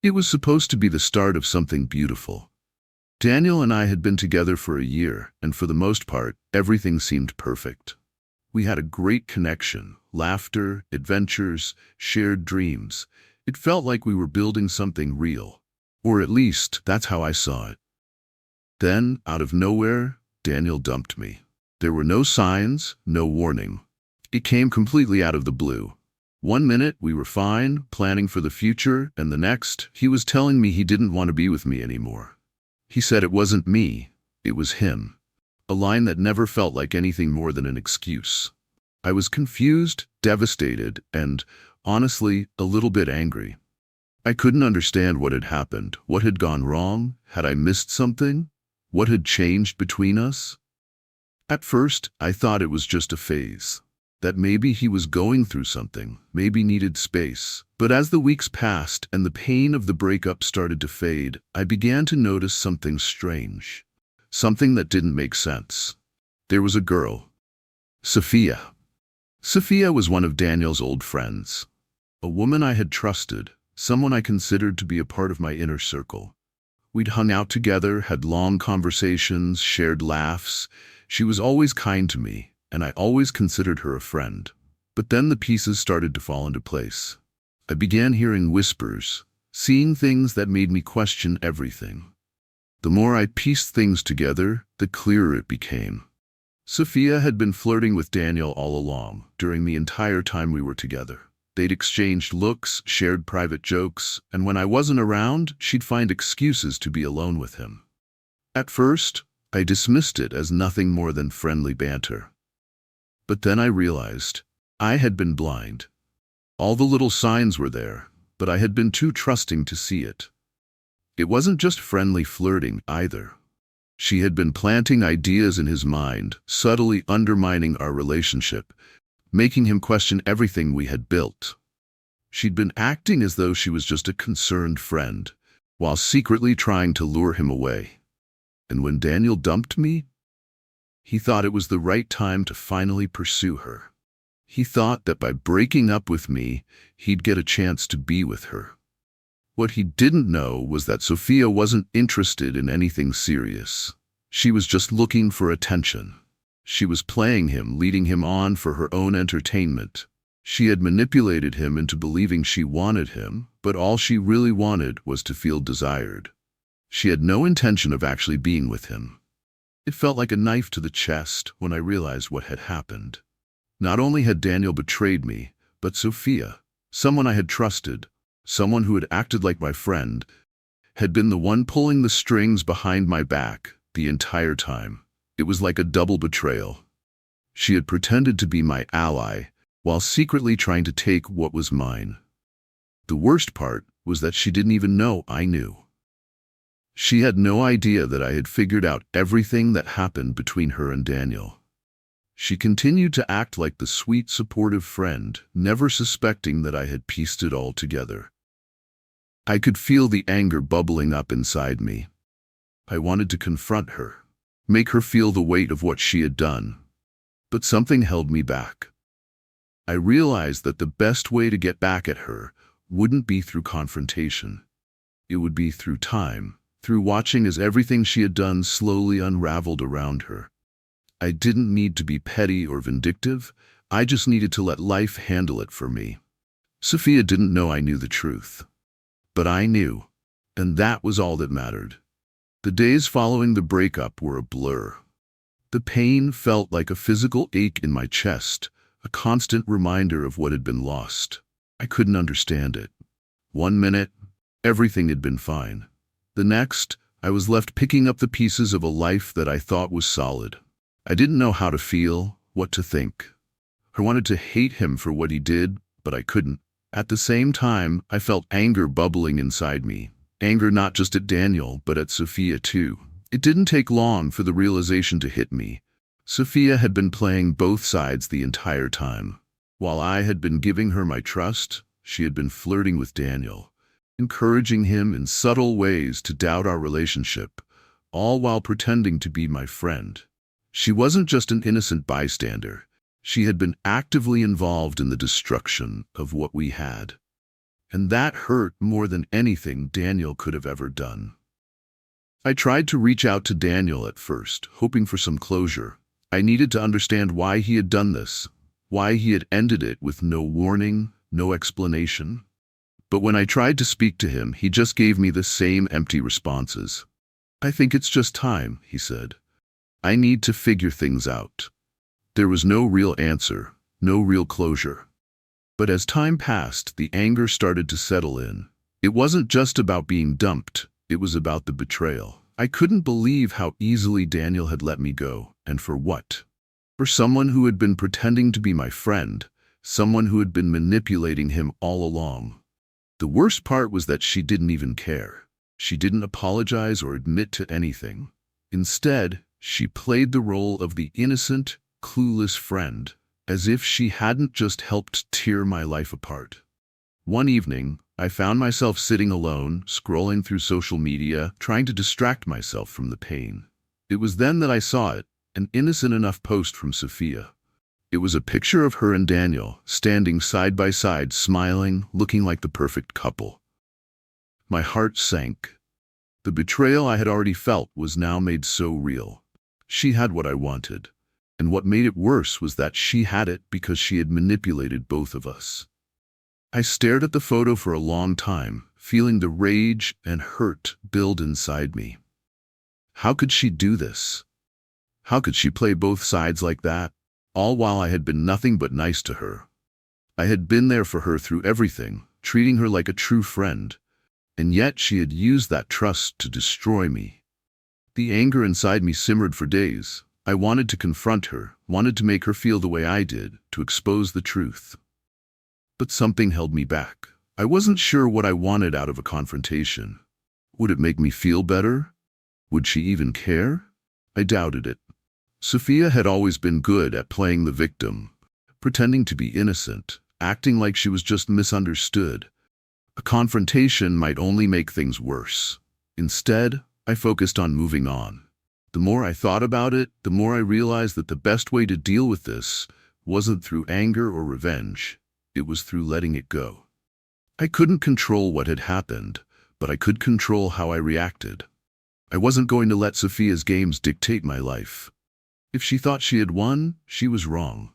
It was supposed to be the start of something beautiful. Daniel and I had been together for a year, and for the most part, everything seemed perfect. We had a great connection, laughter, adventures, shared dreams. It felt like we were building something real. Or at least, that's how I saw it. Then, out of nowhere, Daniel dumped me. There were no signs, no warning. It came completely out of the blue. One minute, we were fine, planning for the future, and the next, he was telling me he didn't want to be with me anymore. He said it wasn't me, it was him. A line that never felt like anything more than an excuse. I was confused, devastated, and, honestly, a little bit angry. I couldn't understand what had happened. What had gone wrong? Had I missed something? What had changed between us? At first, I thought it was just a phase. That maybe he was going through something, maybe needed space. But as the weeks passed and the pain of the breakup started to fade, I began to notice something strange. Something that didn't make sense. There was a girl. Sophia. Sophia was one of Daniel's old friends. A woman I had trusted, someone I considered to be a part of my inner circle. We'd hung out together, had long conversations, shared laughs. She was always kind to me, and I always considered her a friend. But then the pieces started to fall into place. I began hearing whispers, seeing things that made me question everything. The more I pieced things together, the clearer it became. Sophia had been flirting with Daniel all along, during the entire time we were together. They'd exchanged looks, shared private jokes, and when I wasn't around, she'd find excuses to be alone with him. At first, I dismissed it as nothing more than friendly banter. But then I realized I had been blind. All the little signs were there, but I had been too trusting to see it. It wasn't just friendly flirting either. She had been planting ideas in his mind, subtly undermining our relationship, making him question everything we had built. She'd been acting as though she was just a concerned friend, while secretly trying to lure him away. And when Daniel dumped me, he thought it was the right time to finally pursue her. He thought that by breaking up with me, he'd get a chance to be with her. What he didn't know was that Sophia wasn't interested in anything serious. She was just looking for attention. She was playing him, leading him on for her own entertainment. She had manipulated him into believing she wanted him, but all she really wanted was to feel desired. She had no intention of actually being with him. It felt like a knife to the chest when I realized what had happened. Not only had Daniel betrayed me, but Sophia, someone I had trusted, someone who had acted like my friend, had been the one pulling the strings behind my back the entire time. It was like a double betrayal. She had pretended to be my ally, while secretly trying to take what was mine. The worst part was that she didn't even know I knew. She had no idea that I had figured out everything that happened between her and Daniel. She continued to act like the sweet, supportive friend, never suspecting that I had pieced it all together. I could feel the anger bubbling up inside me. I wanted to confront her, make her feel the weight of what she had done. But something held me back. I realized that the best way to get back at her wouldn't be through confrontation. It would be through time, through watching as everything she had done slowly unraveled around her. I didn't need to be petty or vindictive. I just needed to let life handle it for me. Sophia didn't know I knew the truth. But I knew, and that was all that mattered. The days following the breakup were a blur. The pain felt like a physical ache in my chest, a constant reminder of what had been lost. I couldn't understand it. One minute, everything had been fine. The next, I was left picking up the pieces of a life that I thought was solid. I didn't know how to feel, what to think. I wanted to hate him for what he did, but I couldn't. At the same time, I felt anger bubbling inside me. Anger not just at Daniel, but at Sophia too. It didn't take long for the realization to hit me. Sophia had been playing both sides the entire time. While I had been giving her my trust, she had been flirting with Daniel, encouraging him in subtle ways to doubt our relationship, all while pretending to be my friend. She wasn't just an innocent bystander. She had been actively involved in the destruction of what we had. And that hurt more than anything Daniel could have ever done. I tried to reach out to Daniel at first, hoping for some closure. I needed to understand why he had done this, why he had ended it with no warning, no explanation. But when I tried to speak to him, he just gave me the same empty responses. "I think it's just time," he said. "I need to figure things out." There was no real answer, no real closure. But as time passed, the anger started to settle in. It wasn't just about being dumped, it was about the betrayal. I couldn't believe how easily Daniel had let me go, and for what? For someone who had been pretending to be my friend, someone who had been manipulating him all along. The worst part was that she didn't even care. She didn't apologize or admit to anything. Instead, she played the role of the innocent, clueless friend, as if she hadn't just helped tear my life apart. One evening, I found myself sitting alone, scrolling through social media, trying to distract myself from the pain. It was then that I saw it, an innocent enough post from Sophia. It was a picture of her and Daniel, standing side by side, smiling, looking like the perfect couple. My heart sank. The betrayal I had already felt was now made so real. She had what I wanted. And what made it worse was that she had it because she had manipulated both of us. I stared at the photo for a long time, feeling the rage and hurt build inside me. How could she do this? How could she play both sides like that, all while I had been nothing but nice to her? I had been there for her through everything, treating her like a true friend, and yet she had used that trust to destroy me. The anger inside me simmered for days. I wanted to confront her, wanted to make her feel the way I did, to expose the truth. But something held me back. I wasn't sure what I wanted out of a confrontation. Would it make me feel better? Would she even care? I doubted it. Sophia had always been good at playing the victim, pretending to be innocent, acting like she was just misunderstood. A confrontation might only make things worse. Instead, I focused on moving on. The more I thought about it, the more I realized that the best way to deal with this wasn't through anger or revenge. It was through letting it go. I couldn't control what had happened, but I could control how I reacted. I wasn't going to let Sophia's games dictate my life. If she thought she had won, she was wrong.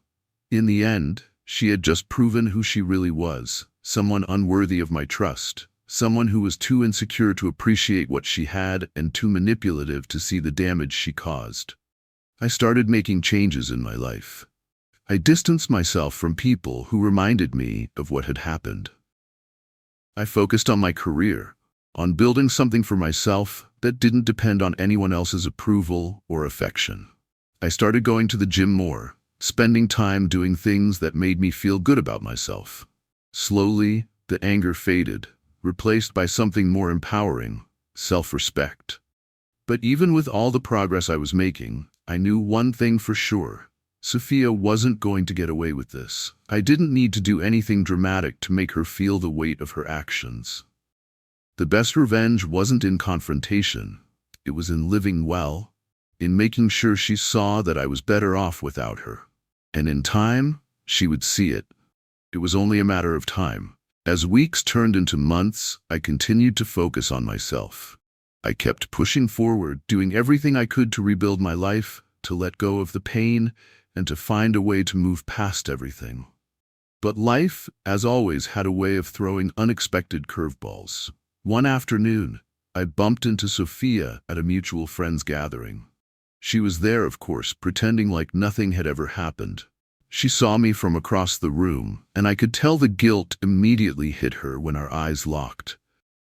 In the end, she had just proven who she really was, someone unworthy of my trust. Someone who was too insecure to appreciate what she had and too manipulative to see the damage she caused. I started making changes in my life. I distanced myself from people who reminded me of what had happened. I focused on my career, on building something for myself that didn't depend on anyone else's approval or affection. I started going to the gym more, spending time doing things that made me feel good about myself. Slowly, the anger faded, replaced by something more empowering, self-respect. But even with all the progress I was making, I knew one thing for sure. Sophia wasn't going to get away with this. I didn't need to do anything dramatic to make her feel the weight of her actions. The best revenge wasn't in confrontation. It was in living well, in making sure she saw that I was better off without her. And in time, she would see it. It was only a matter of time. As weeks turned into months, I continued to focus on myself. I kept pushing forward, doing everything I could to rebuild my life, to let go of the pain, and to find a way to move past everything. But life, as always, had a way of throwing unexpected curveballs. One afternoon, I bumped into Sophia at a mutual friend's gathering. She was there, of course, pretending like nothing had ever happened. She saw me from across the room, and I could tell the guilt immediately hit her when our eyes locked.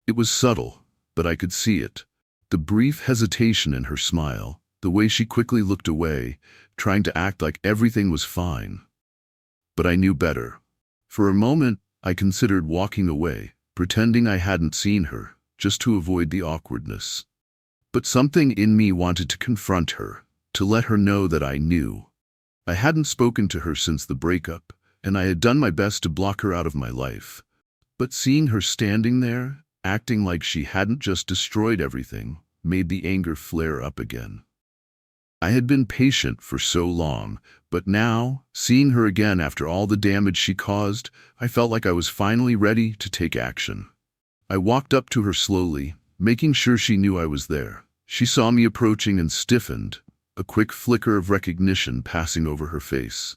It was subtle, but I could see it. The brief hesitation in her smile, the way she quickly looked away, trying to act like everything was fine. But I knew better. For a moment, I considered walking away, pretending I hadn't seen her, just to avoid the awkwardness. But something in me wanted to confront her, to let her know that I knew. I hadn't spoken to her since the breakup, and I had done my best to block her out of my life. But seeing her standing there, acting like she hadn't just destroyed everything, made the anger flare up again. I had been patient for so long, but now, seeing her again after all the damage she caused, I felt like I was finally ready to take action. I walked up to her slowly, making sure she knew I was there. She saw me approaching and stiffened, a quick flicker of recognition passing over her face.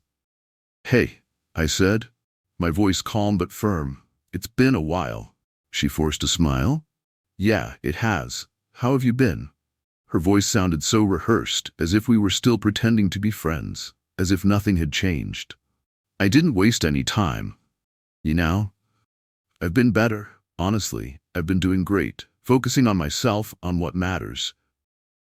"Hey," I said, my voice calm but firm. "It's been a while." She forced a smile. "Yeah, it has. How have you been?" Her voice sounded so rehearsed, as if we were still pretending to be friends, as if nothing had changed. I didn't waste any time. "You know, I've been better. Honestly, I've been doing great, focusing on myself, on what matters.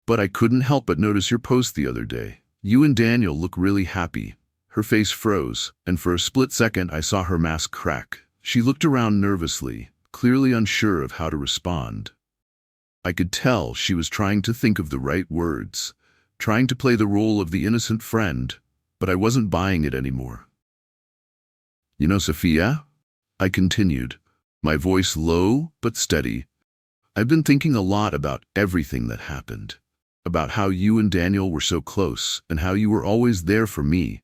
But I couldn't help but notice your post the other day. You and Daniel look really happy." Her face froze, and for a split second I saw her mask crack. She looked around nervously, clearly unsure of how to respond. I could tell she was trying to think of the right words, trying to play the role of the innocent friend, but I wasn't buying it anymore. "You know, Sophia," I continued, my voice low but steady, "I've been thinking a lot about everything that happened, about how you and Daniel were so close and how you were always there for me,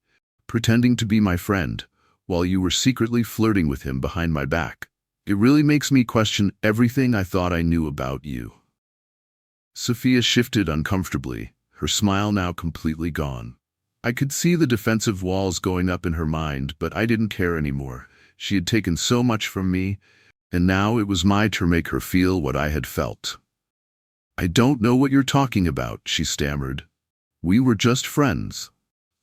pretending to be my friend, while you were secretly flirting with him behind my back. It really makes me question everything I thought I knew about you." Sophia shifted uncomfortably, her smile now completely gone. I could see the defensive walls going up in her mind, but I didn't care anymore. She had taken so much from me, and now it was my turn to make her feel what I had felt. "I don't know what you're talking about," she stammered. "We were just friends.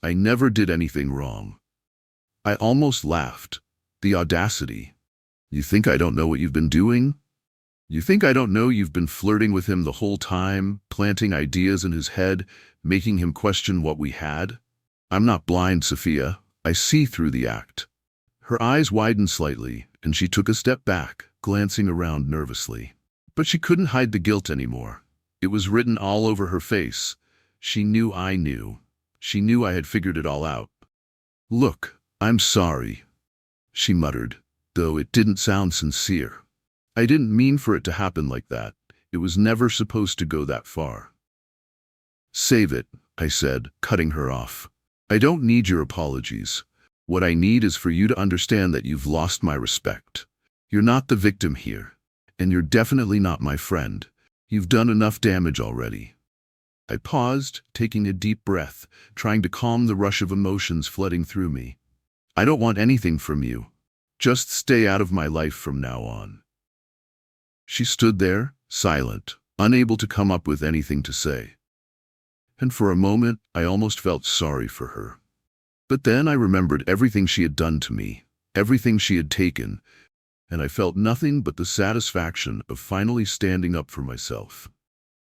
I never did anything wrong." I almost laughed. The audacity. "You think I don't know what you've been doing? You think I don't know you've been flirting with him the whole time, planting ideas in his head, making him question what we had? I'm not blind, Sophia. I see through the act." Her eyes widened slightly, and she took a step back, glancing around nervously. But she couldn't hide the guilt anymore. It was written all over her face. She knew I knew. She knew I had figured it all out. "Look, I'm sorry," she muttered, though it didn't sound sincere. "I didn't mean for it to happen like that. It was never supposed to go that far." "Save it," I said, cutting her off. "I don't need your apologies. What I need is for you to understand that you've lost my respect. You're not the victim here, and you're definitely not my friend. You've done enough damage already." I paused, taking a deep breath, trying to calm the rush of emotions flooding through me. "I don't want anything from you. Just stay out of my life from now on." She stood there, silent, unable to come up with anything to say. And for a moment, I almost felt sorry for her. But then I remembered everything she had done to me, everything she had taken, and I felt nothing but the satisfaction of finally standing up for myself.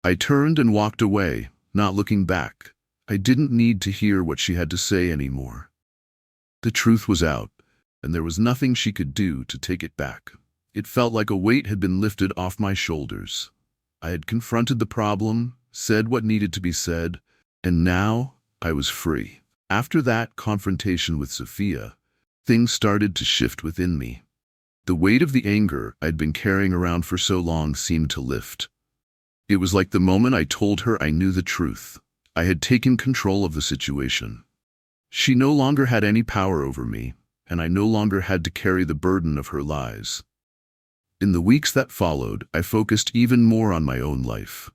I turned and walked away, not looking back. I didn't need to hear what she had to say anymore. The truth was out, and there was nothing she could do to take it back. It felt like a weight had been lifted off my shoulders. I had confronted the problem, said what needed to be said, and now I was free. After that confrontation with Sophia, things started to shift within me. The weight of the anger I'd been carrying around for so long seemed to lift. It was like the moment I told her I knew the truth. I had taken control of the situation. She no longer had any power over me, and I no longer had to carry the burden of her lies. In the weeks that followed, I focused even more on my own life.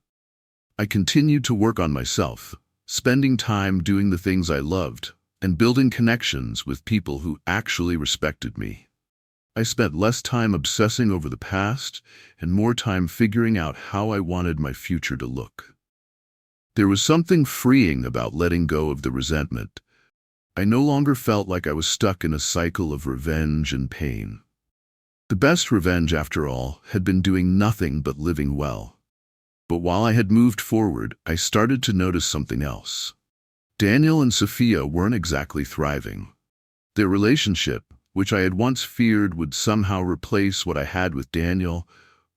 I continued to work on myself, spending time doing the things I loved, and building connections with people who actually respected me. I spent less time obsessing over the past and more time figuring out how I wanted my future to look. There was something freeing about letting go of the resentment. I no longer felt like I was stuck in a cycle of revenge and pain. The best revenge, after all, had been doing nothing but living well. But while I had moved forward, I started to notice something else. Daniel and Sophia weren't exactly thriving. Their relationship, which I had once feared would somehow replace what I had with Daniel,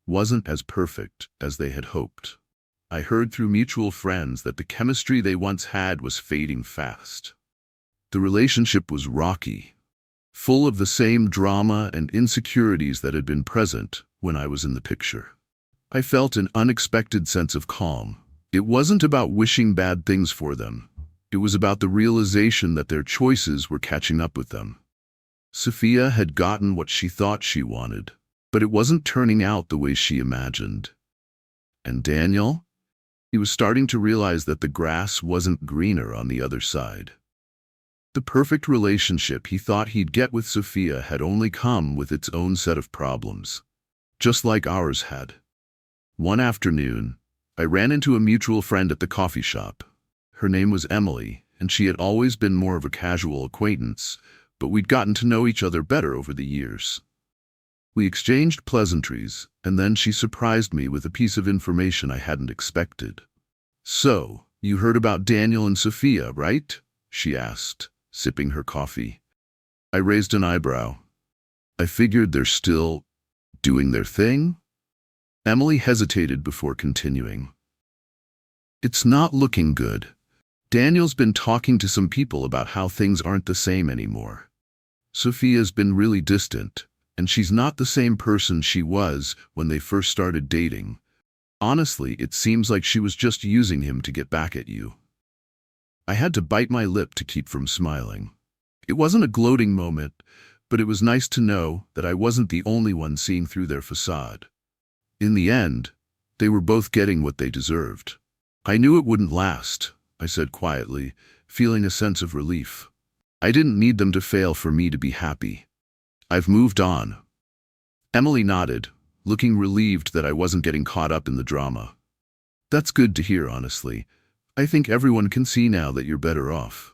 wasn't as perfect as they had hoped. I heard through mutual friends that the chemistry they once had was fading fast. The relationship was rocky, full of the same drama and insecurities that had been present when I was in the picture. I felt an unexpected sense of calm, It wasn't about wishing bad things for them. It was about the realization that their choices were catching up with them. Sophia had gotten what she thought she wanted, but it wasn't turning out the way she imagined. And Daniel? He was starting to realize that the grass wasn't greener on the other side. The perfect relationship he thought he'd get with Sophia had only come with its own set of problems, just like ours had. One afternoon, I ran into a mutual friend at the coffee shop. Her name was Emily, and she had always been more of a casual acquaintance, but we'd gotten to know each other better over the years. We exchanged pleasantries, and then she surprised me with a piece of information I hadn't expected. "So, you heard about Daniel and Sophia, right?" she asked, sipping her coffee. I raised an eyebrow. I figured they're still doing their thing? Emily hesitated before continuing. "It's not looking good. Daniel's been talking to some people about how things aren't the same anymore. Sophia's been really distant, and she's not the same person she was when they first started dating. Honestly, it seems like she was just using him to get back at you." I had to bite my lip to keep from smiling. It wasn't a gloating moment, but it was nice to know that I wasn't the only one seeing through their facade. In the end, they were both getting what they deserved. "I knew it wouldn't last," I said quietly, feeling a sense of relief. "I didn't need them to fail for me to be happy. I've moved on." Emily nodded, looking relieved that I wasn't getting caught up in the drama. "That's good to hear, honestly. I think everyone can see now that you're better off."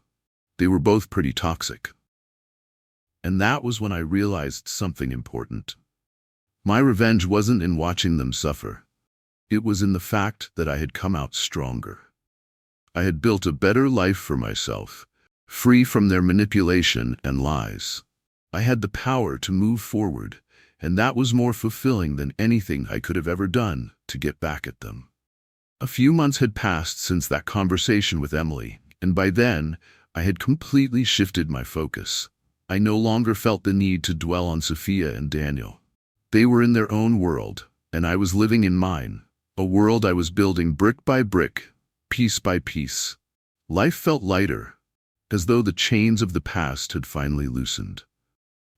They were both pretty toxic. And that was when I realized something important. My revenge wasn't in watching them suffer. It was in the fact that I had come out stronger. I had built a better life for myself, free from their manipulation and lies. I had the power to move forward, and that was more fulfilling than anything I could have ever done to get back at them. A few months had passed since that conversation with Emily, and by then, I had completely shifted my focus. I no longer felt the need to dwell on Sophia and Daniel. They were in their own world, and I was living in mine, a world I was building brick by brick, piece by piece. Life felt lighter, as though the chains of the past had finally loosened.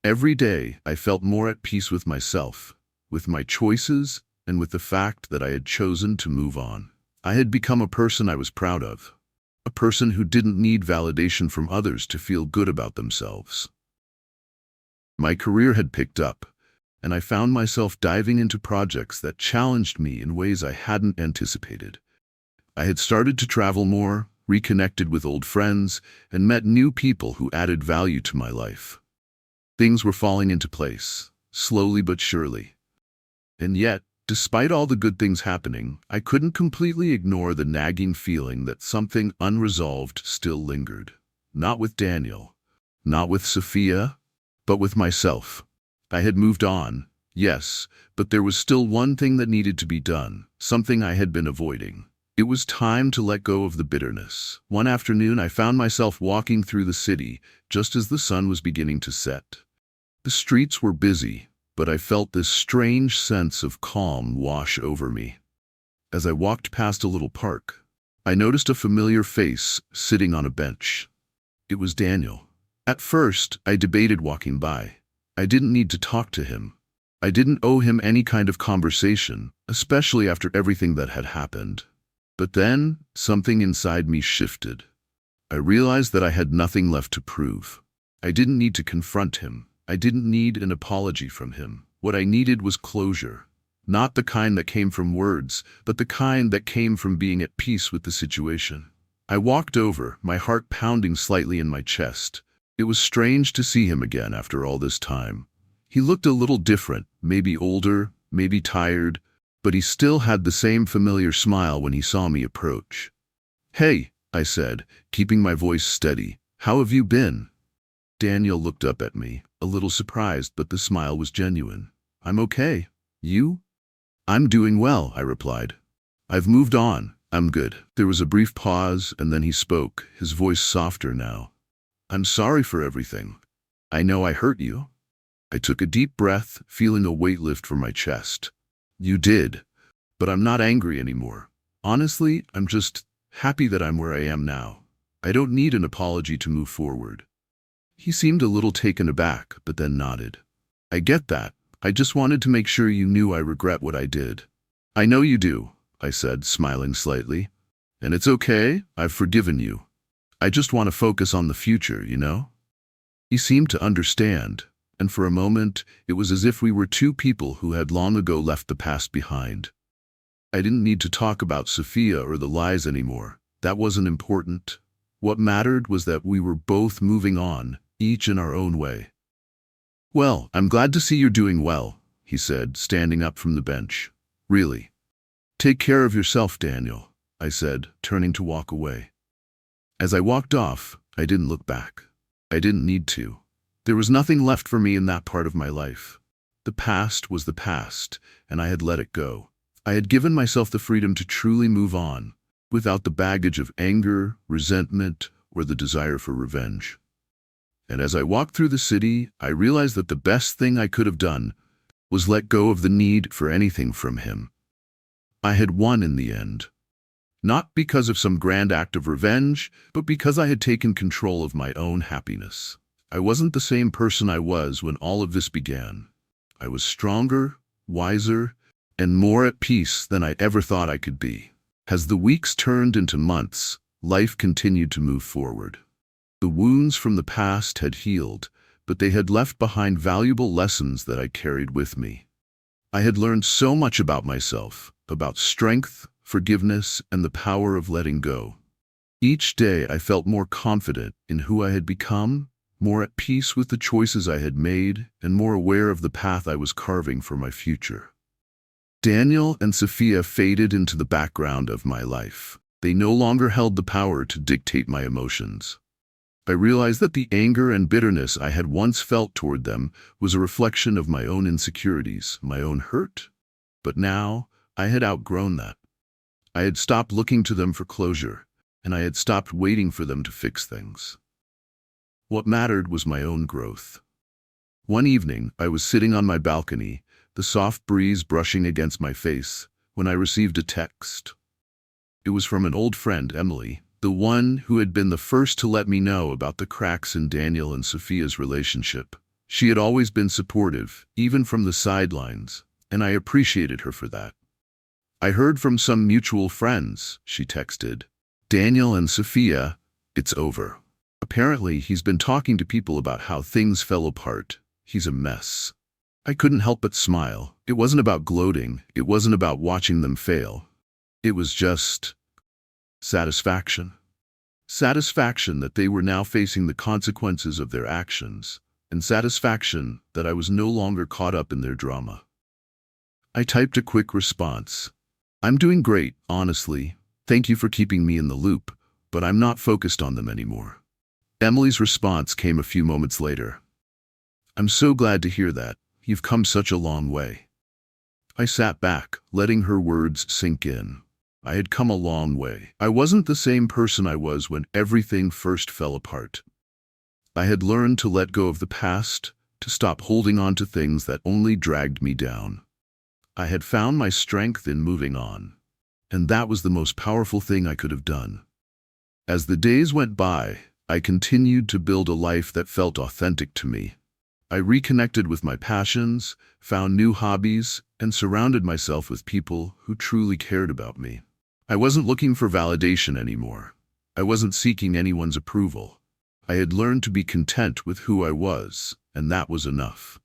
Every day, I felt more at peace with myself, with my choices, and with the fact that I had chosen to move on. I had become a person I was proud of, a person who didn't need validation from others to feel good about themselves. My career had picked up, and I found myself diving into projects that challenged me in ways I hadn't anticipated. I had started to travel more, reconnected with old friends, and met new people who added value to my life. Things were falling into place, slowly but surely. And yet, despite all the good things happening, I couldn't completely ignore the nagging feeling that something unresolved still lingered. Not with Daniel, not with Sophia, but with myself. I had moved on, yes, but there was still one thing that needed to be done, something I had been avoiding. It was time to let go of the bitterness. One afternoon, I found myself walking through the city just as the sun was beginning to set. The streets were busy, but I felt this strange sense of calm wash over me. As I walked past a little park, I noticed a familiar face sitting on a bench. It was Daniel. At first, I debated walking by. I didn't need to talk to him. I didn't owe him any kind of conversation, especially after everything that had happened. But then, something inside me shifted. I realized that I had nothing left to prove. I didn't need to confront him. I didn't need an apology from him. What I needed was closure. Not the kind that came from words, but the kind that came from being at peace with the situation. I walked over, my heart pounding slightly in my chest. It was strange to see him again after all this time. He looked a little different, maybe older, maybe tired, but he still had the same familiar smile when he saw me approach. "Hey," I said, keeping my voice steady. "How have you been?" Daniel looked up at me, a little surprised, but the smile was genuine. "I'm okay. You?" "I'm doing well," I replied. "I've moved on. I'm good." There was a brief pause, and then he spoke, his voice softer now. "I'm sorry for everything. I know I hurt you." I took a deep breath, feeling a weight lift from my chest. "You did, but I'm not angry anymore. Honestly, I'm just happy that I'm where I am now. I don't need an apology to move forward. He seemed a little taken aback, but then nodded. I get that. I just wanted to make sure you knew I regret what I did. I know you do, I said, smiling slightly. And it's okay, I've forgiven you. I just want to focus on the future, you know? He seemed to understand, and for a moment, it was as if we were two people who had long ago left the past behind. I didn't need to talk about Sophia or the lies anymore. That wasn't important. What mattered was that we were both moving on, each in our own way. Well, I'm glad to see you're doing well, he said, standing up from the bench. Really. Take care of yourself, Daniel, I said, turning to walk away. As I walked off, I didn't look back. I didn't need to. There was nothing left for me in that part of my life. The past was the past, and I had let it go. I had given myself the freedom to truly move on, without the baggage of anger, resentment, or the desire for revenge. And as I walked through the city, I realized that the best thing I could have done was let go of the need for anything from him. I had won in the end. Not because of some grand act of revenge, but because I had taken control of my own happiness. I wasn't the same person I was when all of this began. I was stronger, wiser, and more at peace than I ever thought I could be. As the weeks turned into months, life continued to move forward. The wounds from the past had healed, but they had left behind valuable lessons that I carried with me. I had learned so much about myself, about strength, forgiveness, and the power of letting go. Each day I felt more confident in who I had become, more at peace with the choices I had made, and more aware of the path I was carving for my future. Daniel and Sophia faded into the background of my life. They no longer held the power to dictate my emotions. I realized that the anger and bitterness I had once felt toward them was a reflection of my own insecurities, my own hurt. But now, I had outgrown that. I had stopped looking to them for closure, and I had stopped waiting for them to fix things. What mattered was my own growth. One evening, I was sitting on my balcony, the soft breeze brushing against my face, when I received a text. It was from an old friend, Emily, the one who had been the first to let me know about the cracks in Daniel and Sophia's relationship. She had always been supportive, even from the sidelines, and I appreciated her for that. I heard from some mutual friends, she texted. Daniel and Sophia, it's over. Apparently, he's been talking to people about how things fell apart. He's a mess. I couldn't help but smile. It wasn't about gloating. It wasn't about watching them fail. It was just satisfaction. Satisfaction that they were now facing the consequences of their actions, and satisfaction that I was no longer caught up in their drama. I typed a quick response. I'm doing great, honestly. Thank you for keeping me in the loop, but I'm not focused on them anymore. Emily's response came a few moments later. I'm so glad to hear that. You've come such a long way. I sat back, letting her words sink in. I had come a long way. I wasn't the same person I was when everything first fell apart. I had learned to let go of the past, to stop holding on to things that only dragged me down. I had found my strength in moving on, and that was the most powerful thing I could have done. As the days went by, I continued to build a life that felt authentic to me. I reconnected with my passions, found new hobbies, and surrounded myself with people who truly cared about me. I wasn't looking for validation anymore. I wasn't seeking anyone's approval. I had learned to be content with who I was, and that was enough.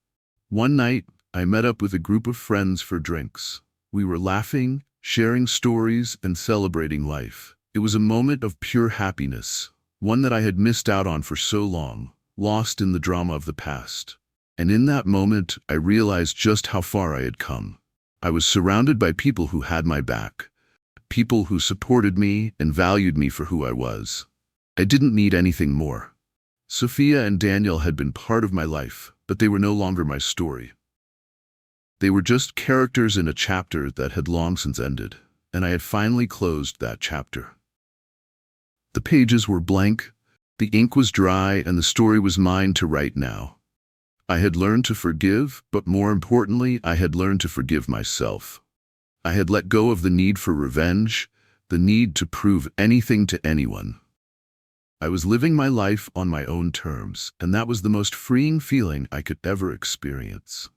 One night, I met up with a group of friends for drinks. We were laughing, sharing stories, and celebrating life. It was a moment of pure happiness, one that I had missed out on for so long, lost in the drama of the past. And in that moment, I realized just how far I had come. I was surrounded by people who had my back, people who supported me and valued me for who I was. I didn't need anything more. Sophia and Daniel had been part of my life, but they were no longer my story. They were just characters in a chapter that had long since ended, and I had finally closed that chapter. The pages were blank, the ink was dry, and the story was mine to write now. I had learned to forgive, but more importantly, I had learned to forgive myself. I had let go of the need for revenge, the need to prove anything to anyone. I was living my life on my own terms, and that was the most freeing feeling I could ever experience.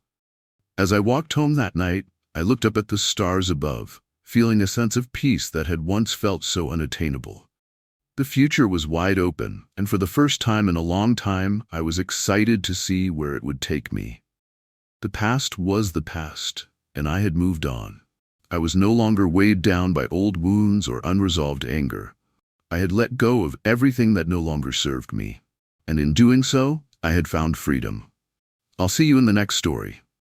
As I walked home that night, I looked up at the stars above, feeling a sense of peace that had once felt so unattainable. The future was wide open, and for the first time in a long time, I was excited to see where it would take me. The past was the past, and I had moved on. I was no longer weighed down by old wounds or unresolved anger. I had let go of everything that no longer served me, and in doing so, I had found freedom. I'll see you in the next story.